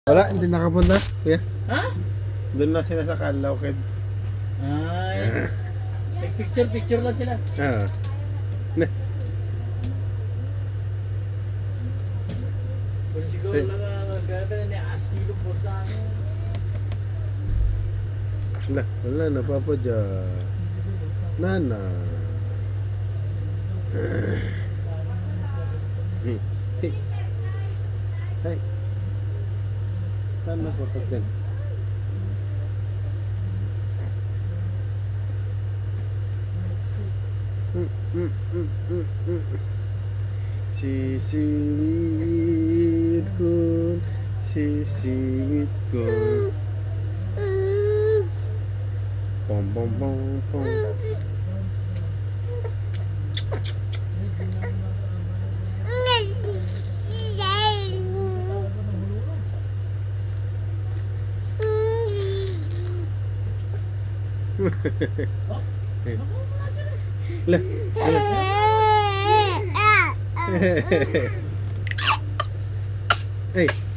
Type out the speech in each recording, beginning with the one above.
Wala, hindi nakapunta. Kuya, Ha? doon lang sila sa Calaucad. Ay. Picture lang sila. Ah. Na, Kung siguro lang gagawin ni asilong po sa amin. wala na papa dyan. Nana. Hey. Hey. Nana papa dyan. Sisiwit ko, sisiwit ko. Pom pom pom pom. Lah,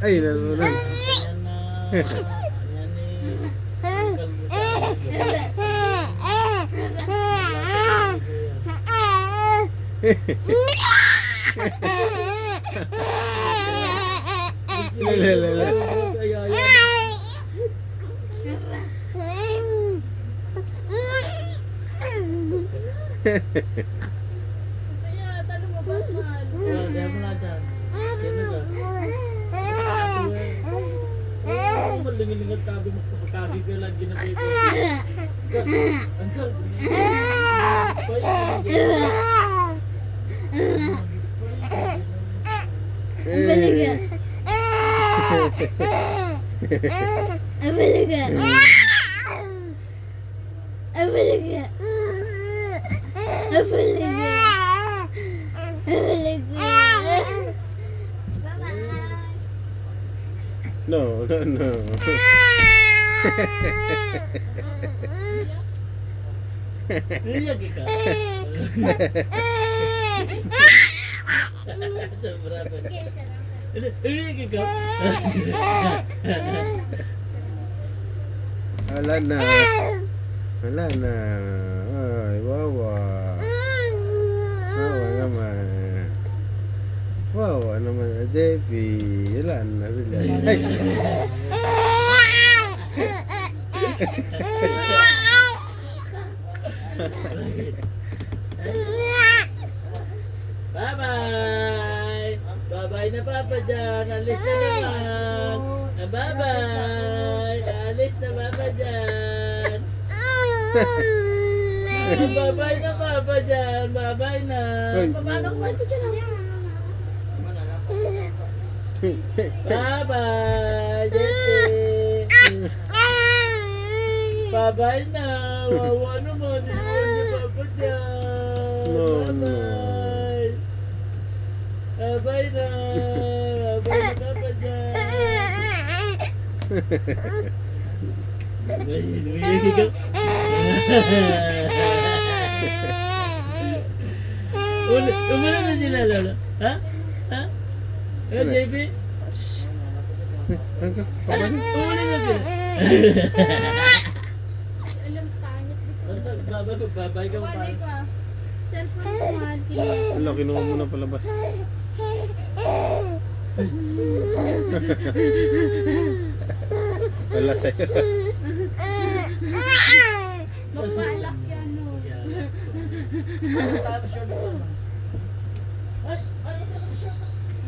ay, nalulun. Ayan Saya, tanong mo ba, mahal? Diyan mo na dyan. Sino ka? Malingin-lingat kabi mo kapag ka lang ginagay ko. Uncle, No. iyak ka. Sobra ba? Iyak ka. Wala na. Ay, wawa. Wawa naman. Wawa naman, JP. Wala na sila. Ay! Bye-bye! Bye-bye na Papa dyan! Alis na naman! Bye-bye! Alis na Papa dyan! Bye-bye na Papa dyan! Bye-bye na! Ay. Paano ko ba ito dyan? Bye-bye! Jesse! Bye-bye na! Wawa naman! Ito na Papa dyan! No, Bye-bye! Bye-bye na! Bye-bye na Papa dyan! Lumiyagi ka? Umula na sila, Lola. Ha? Ha? Eh, JB? Umula na sila. Alam, tangit dito. Babay ka pa. Wali ka. Cellphone mo, mahal. Wala, kinuha mo na palabas. Wala sa'yo. Magpalak yan, no.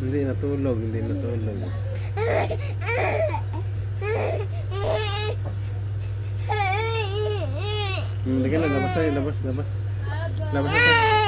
Hindi natulog. Hindi ka na, labas tayo, labas. Labas na tayo.